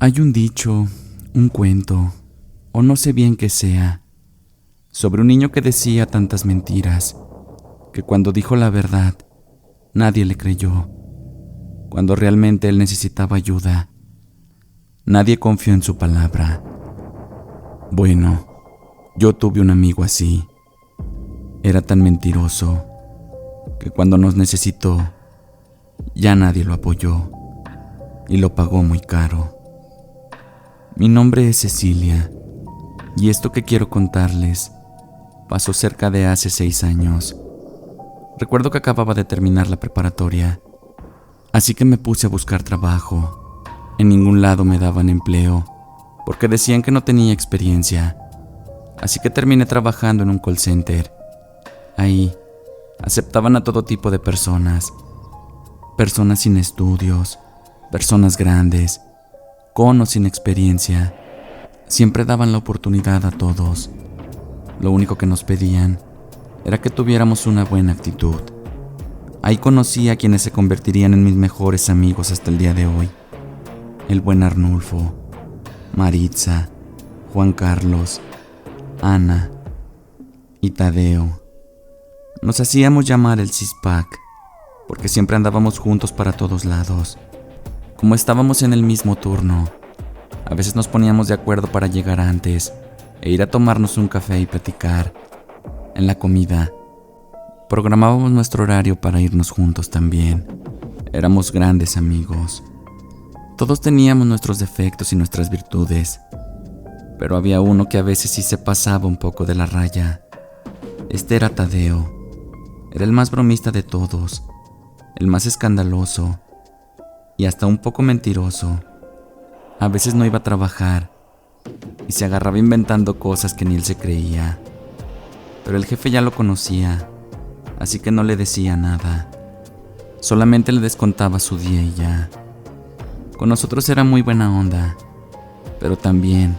Hay un dicho, un cuento, o no sé bien qué sea, sobre un niño que decía tantas mentiras, que cuando dijo la verdad, nadie le creyó. Cuando realmente él necesitaba ayuda, nadie confió en su palabra. Bueno, yo tuve un amigo así. Era tan mentiroso que cuando nos necesitó, ya nadie lo apoyó y lo pagó muy caro. Mi nombre es Cecilia y esto que quiero contarles pasó cerca de hace 6 años. Recuerdo que acababa de terminar la preparatoria, así que me puse a buscar trabajo. En ningún lado me daban empleo porque decían que no tenía experiencia, así que terminé trabajando en un call center. Ahí aceptaban a todo tipo de personas sin estudios, personas grandes, con o sin experiencia. Siempre daban la oportunidad a todos. Lo único que nos pedían era que tuviéramos una buena actitud. Ahí conocí a quienes se convertirían en mis mejores amigos hasta el día de hoy. El buen Arnulfo, Maritza, Juan Carlos, Ana y Tadeo. Nos hacíamos llamar el Six-Pack porque siempre andábamos juntos para todos lados. Como estábamos en el mismo turno, a veces nos poníamos de acuerdo para llegar antes e ir a tomarnos un café y platicar. En la comida, programábamos nuestro horario para irnos juntos también. Éramos grandes amigos. Todos teníamos nuestros defectos y nuestras virtudes, pero había uno que a veces sí se pasaba un poco de la raya. Este era Tadeo. Era el más bromista de todos, el más escandaloso y hasta un poco mentiroso. A veces no iba a trabajar y se agarraba inventando cosas que ni él se creía. Pero el jefe ya lo conocía, así que no le decía nada. Solamente le descontaba su día y ya. Con nosotros era muy buena onda, pero también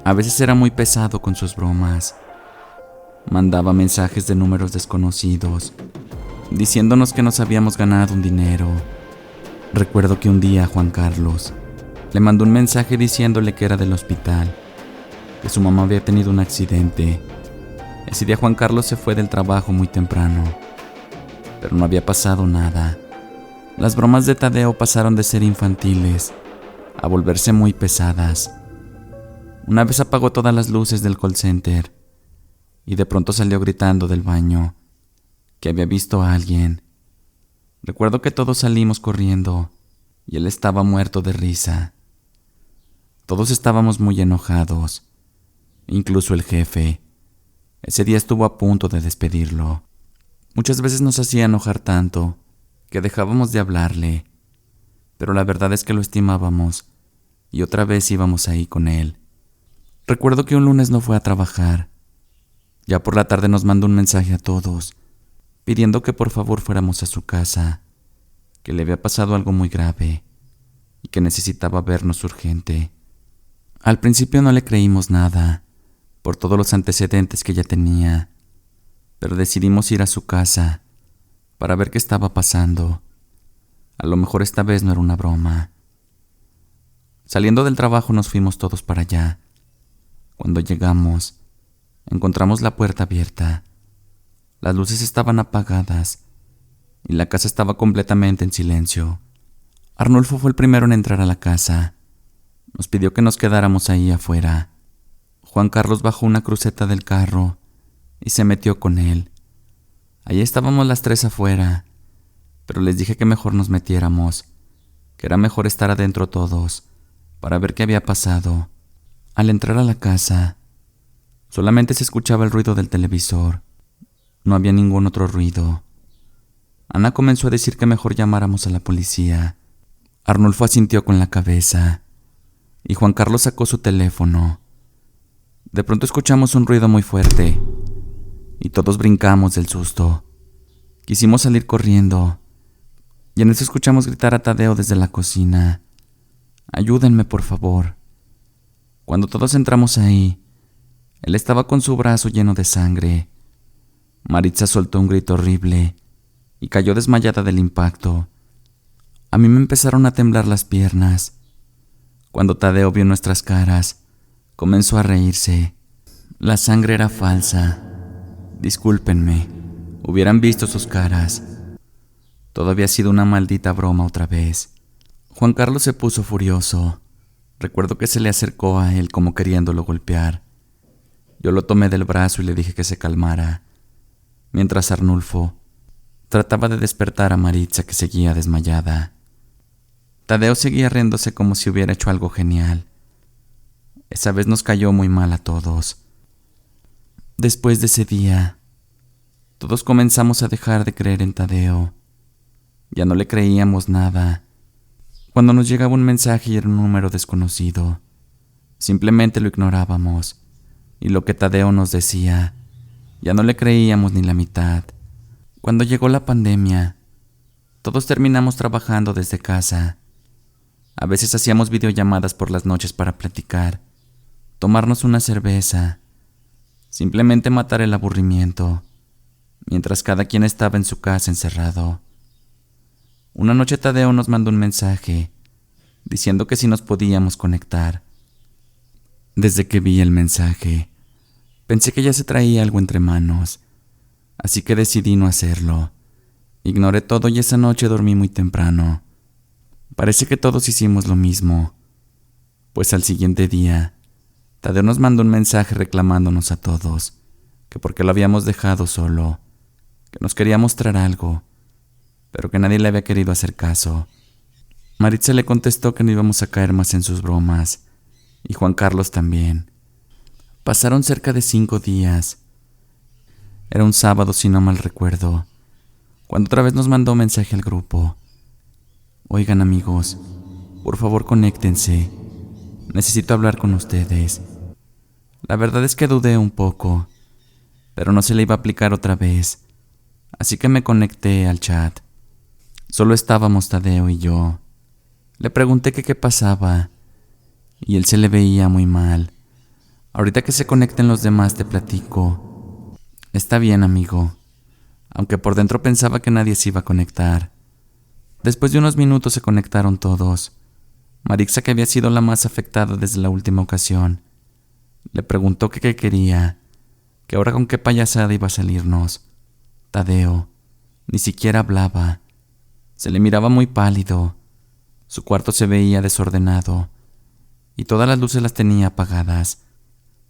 a veces era muy pesado con sus bromas. Mandaba mensajes de números desconocidos, diciéndonos que nos habíamos ganado un dinero. Recuerdo que un día Juan Carlos le mandó un mensaje diciéndole que era del hospital, que su mamá había tenido un accidente. Ese día Juan Carlos se fue del trabajo muy temprano, pero no había pasado nada. Las bromas de Tadeo pasaron de ser infantiles a volverse muy pesadas. Una vez apagó todas las luces del call center y de pronto salió gritando del baño que había visto a alguien. Recuerdo que todos salimos corriendo y él estaba muerto de risa. Todos estábamos muy enojados, incluso el jefe. Ese día estuvo a punto de despedirlo. Muchas veces nos hacía enojar tanto que dejábamos de hablarle, pero la verdad es que lo estimábamos y otra vez íbamos ahí con él. Recuerdo que un lunes no fue a trabajar. Ya por la tarde nos mandó un mensaje a todos, pidiendo que por favor fuéramos a su casa, que le había pasado algo muy grave y que necesitaba vernos urgente. Al principio no le creímos nada, por todos los antecedentes que ya tenía, pero decidimos ir a su casa para ver qué estaba pasando. A lo mejor esta vez no era una broma. Saliendo del trabajo nos fuimos todos para allá. Cuando llegamos, encontramos la puerta abierta. Las luces estaban apagadas y la casa estaba completamente en silencio. Arnulfo fue el primero en entrar a la casa. Nos pidió que nos quedáramos ahí afuera. Juan Carlos bajó una cruceta del carro y se metió con él. Allí estábamos las tres afuera, pero les dije que mejor nos metiéramos, que era mejor estar adentro todos, para ver qué había pasado. Al entrar a la casa, solamente se escuchaba el ruido del televisor. No había ningún otro ruido. Ana comenzó a decir que mejor llamáramos a la policía. Arnulfo asintió con la cabeza y Juan Carlos sacó su teléfono. De pronto escuchamos un ruido muy fuerte y todos brincamos del susto. Quisimos salir corriendo y en eso escuchamos gritar a Tadeo desde la cocina: «Ayúdenme, por favor». Cuando todos entramos ahí, él estaba con su brazo lleno de sangre. Maritza soltó un grito horrible y cayó desmayada del impacto. A mí me empezaron a temblar las piernas. Cuando Tadeo vio nuestras caras, comenzó a reírse. La sangre era falsa. Discúlpenme, hubieran visto sus caras. Todo había sido una maldita broma otra vez. Juan Carlos se puso furioso. Recuerdo que se le acercó a él como queriéndolo golpear. Yo lo tomé del brazo y le dije que se calmara, mientras Arnulfo trataba de despertar a Maritza, que seguía desmayada. Tadeo seguía riéndose como si hubiera hecho algo genial. Esa vez nos cayó muy mal a todos. Después de ese día, todos comenzamos a dejar de creer en Tadeo. Ya no le creíamos nada. Cuando nos llegaba un mensaje y era un número desconocido, simplemente lo ignorábamos. Y lo que Tadeo nos decía, ya no le creíamos ni la mitad. Cuando llegó la pandemia, todos terminamos trabajando desde casa. A veces hacíamos videollamadas por las noches para platicar, tomarnos una cerveza, simplemente matar el aburrimiento, mientras cada quien estaba en su casa encerrado. Una noche Tadeo nos mandó un mensaje diciendo que si nos podíamos conectar. Desde que vi el mensaje, pensé que ya se traía algo entre manos, así que decidí no hacerlo. Ignoré todo y esa noche dormí muy temprano. Parece que todos hicimos lo mismo, pues al siguiente día, Tadeo nos mandó un mensaje reclamándonos a todos, que porque lo habíamos dejado solo, que nos quería mostrar algo, pero que nadie le había querido hacer caso. Maritza le contestó que no íbamos a caer más en sus bromas, y Juan Carlos también. Pasaron cerca de 5 días. Era un sábado, si no mal recuerdo, cuando otra vez nos mandó mensaje al grupo. Oigan amigos, por favor conéctense. Necesito hablar con ustedes. La verdad es que dudé un poco, pero no se le iba a aplicar otra vez, así que me conecté al chat. Solo estábamos Tadeo y yo. Le pregunté que qué pasaba, y él se le veía muy mal. Ahorita que se conecten los demás te platico. Está bien, amigo, aunque por dentro pensaba que nadie se iba a conectar. Después de unos minutos se conectaron todos. Maritza, que había sido la más afectada desde la última ocasión, le preguntó que qué quería, que ahora con qué payasada iba a salirnos. Tadeo ni siquiera hablaba. Se le miraba muy pálido. Su cuarto se veía desordenado y todas las luces las tenía apagadas.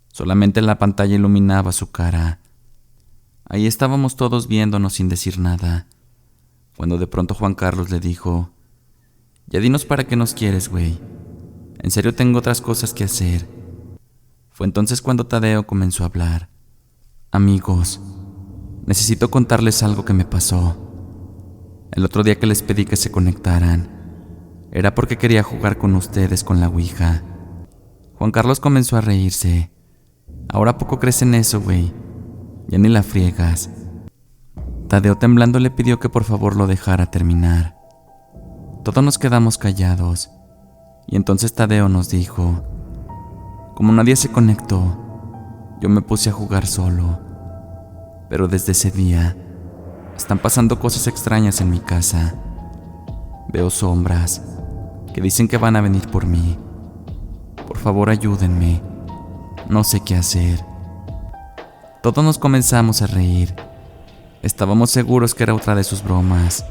Solamente la pantalla iluminaba su cara. Ahí estábamos todos viéndonos sin decir nada, cuando de pronto Juan Carlos le dijo: ya dinos para qué nos quieres, güey. En serio tengo otras cosas que hacer. Fue entonces cuando Tadeo comenzó a hablar. Amigos, necesito contarles algo que me pasó. El otro día que les pedí que se conectaran, era porque quería jugar con ustedes con la Ouija. Juan Carlos comenzó a reírse. Ahora poco crees en eso, güey. Ya ni la friegas. Tadeo temblando le pidió que por favor lo dejara terminar. Todos nos quedamos callados, y entonces Tadeo nos dijo: como nadie se conectó, yo me puse a jugar solo. Pero desde ese día, están pasando cosas extrañas en mi casa. Veo sombras que dicen que van a venir por mí. Por favor, ayúdenme. No sé qué hacer. Todos nos comenzamos a reír. Estábamos seguros que era otra de sus bromas.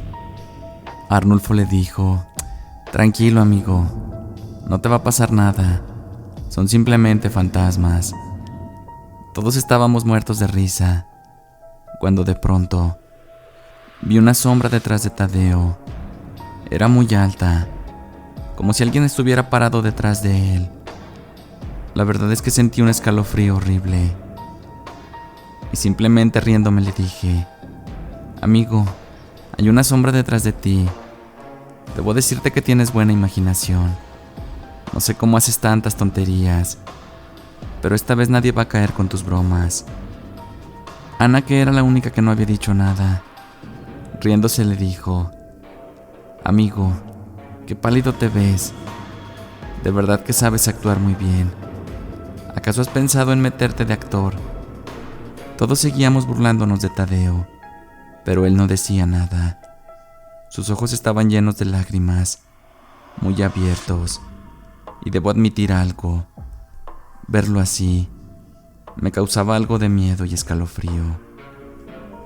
Arnulfo le dijo: tranquilo, amigo, no te va a pasar nada. Son simplemente fantasmas. Todos estábamos muertos de risa, cuando de pronto vi una sombra detrás de Tadeo. Era muy alta, como si alguien estuviera parado detrás de él. La verdad es que sentí un escalofrío horrible. Y simplemente riéndome le dije: amigo, hay una sombra detrás de ti. Debo decirte que tienes buena imaginación. No sé cómo haces tantas tonterías, pero esta vez nadie va a caer con tus bromas. Ana, que era la única que no había dicho nada, riéndose le dijo: amigo, qué pálido te ves. De verdad que sabes actuar muy bien. ¿Acaso has pensado en meterte de actor? Todos seguíamos burlándonos de Tadeo, pero él no decía nada. Sus ojos estaban llenos de lágrimas, muy abiertos. Y debo admitir algo. Verlo así me causaba algo de miedo y escalofrío.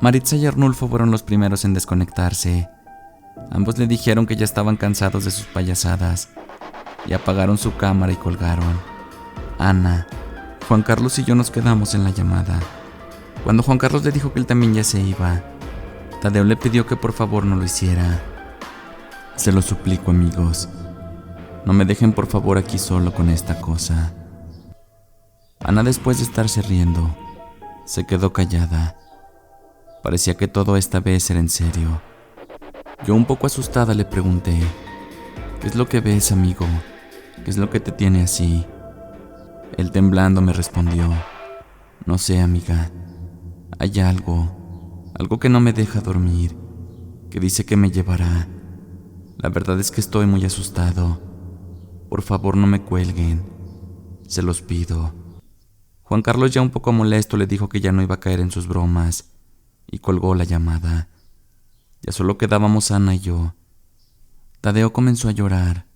Maritza y Arnulfo fueron los primeros en desconectarse. Ambos le dijeron que ya estaban cansados de sus payasadas y apagaron su cámara y colgaron. Ana, Juan Carlos y yo nos quedamos en la llamada. Cuando Juan Carlos le dijo que él también ya se iba, Tadeo le pidió que por favor no lo hiciera. Se lo suplico, amigos. No me dejen por favor aquí solo con esta cosa. Ana, después de estarse riendo, se quedó callada. Parecía que todo esta vez era en serio. Yo, un poco asustada, le pregunté: ¿qué es lo que ves, amigo? ¿Qué es lo que te tiene así? Él, temblando, me respondió: no sé, amiga. Hay algo que no me deja dormir, que dice que me llevará. La verdad es que estoy muy asustado. Por favor, no me cuelguen. Se los pido. Juan Carlos, ya un poco molesto, le dijo que ya no iba a caer en sus bromas y colgó la llamada. Ya solo quedábamos Ana y yo. Tadeo comenzó a llorar.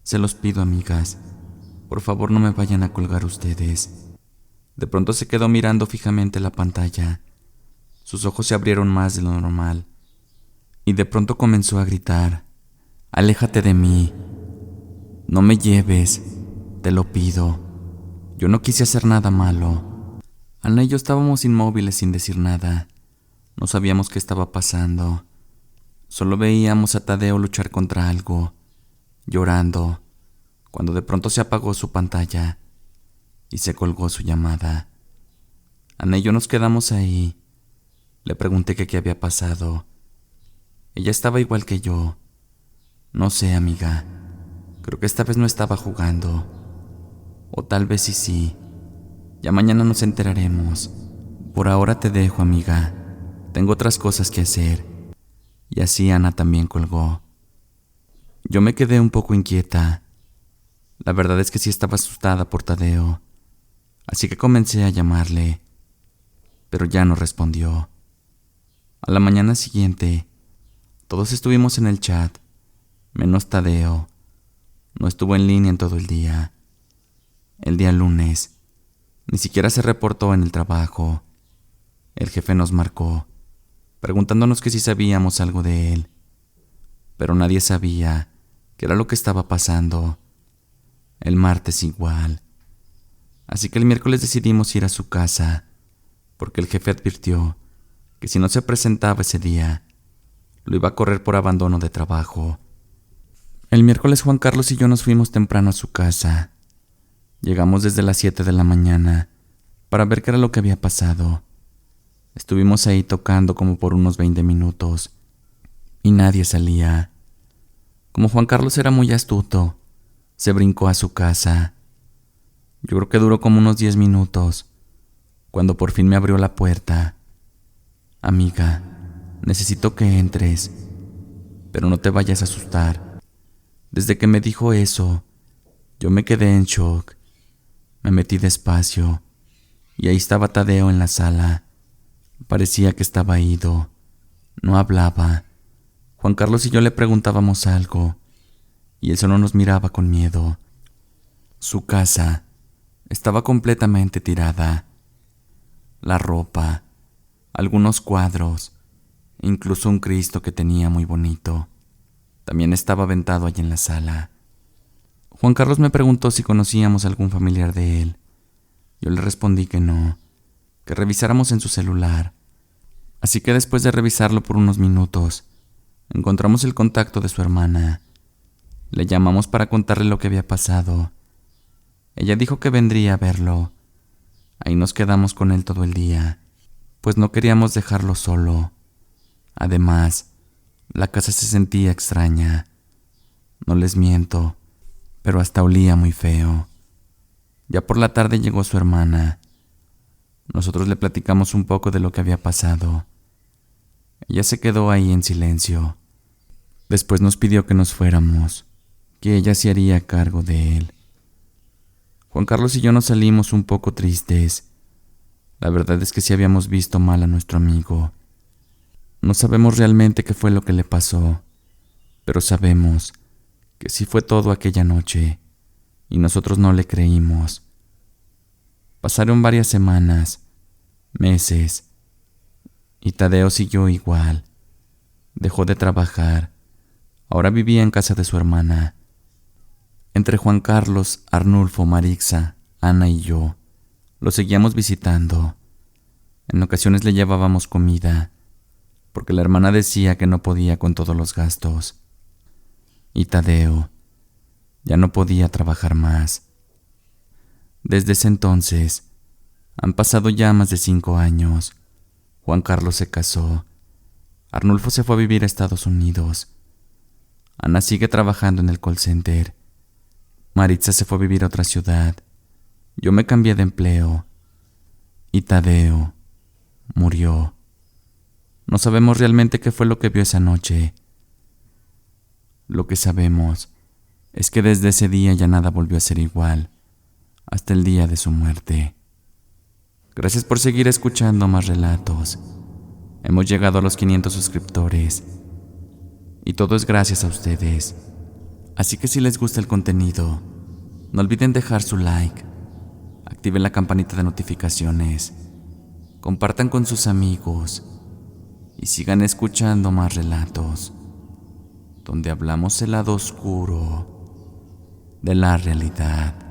Se los pido, amigas. Por favor, no me vayan a colgar ustedes. De pronto se quedó mirando fijamente la pantalla. Sus ojos se abrieron más de lo normal. Y de pronto comenzó a gritar: aléjate de mí. No me lleves. Te lo pido. Yo no quise hacer nada malo. Ana y yo estábamos inmóviles sin decir nada. No sabíamos qué estaba pasando. Solo veíamos a Tadeo luchar contra algo, llorando, cuando de pronto se apagó su pantalla y se colgó su llamada. Ana y yo nos quedamos ahí. Le pregunté que qué había pasado. Ella estaba igual que yo. No sé, amiga. Creo que esta vez no estaba jugando. O tal vez sí. Ya mañana nos enteraremos. Por ahora te dejo, amiga. Tengo otras cosas que hacer. Y así Ana también colgó. Yo me quedé un poco inquieta. La verdad es que sí estaba asustada por Tadeo. Así que comencé a llamarle. Pero ya no respondió. A la mañana siguiente, todos estuvimos en el chat, menos Tadeo. No estuvo en línea en todo el día. El día lunes, ni siquiera se reportó en el trabajo. El jefe nos marcó, preguntándonos que si sabíamos algo de él. Pero nadie sabía qué era lo que estaba pasando. El martes igual. Así que el miércoles decidimos ir a su casa, porque el jefe advirtió que si no se presentaba ese día, lo iba a correr por abandono de trabajo. El miércoles Juan Carlos y yo nos fuimos temprano a su casa. Llegamos desde las 7 de la mañana para ver qué era lo que había pasado. Estuvimos ahí tocando como por unos 20 minutos y nadie salía. Como Juan Carlos era muy astuto, se brincó a su casa. Yo creo que duró como unos 10 minutos, cuando por fin me abrió la puerta. Amiga, necesito que entres, pero no te vayas a asustar. Desde que me dijo eso, yo me quedé en shock. Me metí despacio y ahí estaba Tadeo en la sala. Parecía que estaba ido. No hablaba. Juan Carlos y yo le preguntábamos algo y él solo nos miraba con miedo. Su casa estaba completamente tirada. La ropa, algunos cuadros, incluso un Cristo que tenía muy bonito, también estaba aventado allí en la sala. Juan Carlos me preguntó si conocíamos a algún familiar de él. Yo le respondí que no, que revisáramos en su celular. Así que después de revisarlo por unos minutos, encontramos el contacto de su hermana. Le llamamos para contarle lo que había pasado. Ella dijo que vendría a verlo. Ahí nos quedamos con él todo el día, pues no queríamos dejarlo solo. Además, la casa se sentía extraña. No les miento, pero hasta olía muy feo. Ya por la tarde llegó su hermana. Nosotros le platicamos un poco de lo que había pasado. Ella se quedó ahí en silencio. Después nos pidió que nos fuéramos, que ella se haría cargo de él. Juan Carlos y yo nos salimos un poco tristes. La verdad es que sí habíamos visto mal a nuestro amigo. No sabemos realmente qué fue lo que le pasó, pero sabemos que sí fue todo aquella noche. y nosotros no le creímos. Pasaron varias semanas, meses, y Tadeo siguió igual. Dejó de trabajar. Ahora vivía en casa de su hermana. Entre Juan Carlos, Arnulfo, Marixa, Ana y yo, lo seguíamos visitando. En ocasiones le llevábamos comida, porque la hermana decía que no podía con todos los gastos. Y Tadeo ya no podía trabajar más. Desde ese entonces, han pasado ya más de 5 años. Juan Carlos se casó. Arnulfo se fue a vivir a Estados Unidos. Ana sigue trabajando en el call center. Maritza se fue a vivir a otra ciudad. Yo me cambié de empleo. Y Tadeo murió. No sabemos realmente qué fue lo que vio esa noche. Lo que sabemos es que desde ese día ya nada volvió a ser igual, hasta el día de su muerte. Gracias por seguir escuchando más relatos. Hemos llegado a los 500 suscriptores. Y todo es gracias a ustedes. Así que si les gusta el contenido, no olviden dejar su like, activen la campanita de notificaciones, compartan con sus amigos y sigan escuchando más relatos, donde hablamos el lado oscuro de la realidad.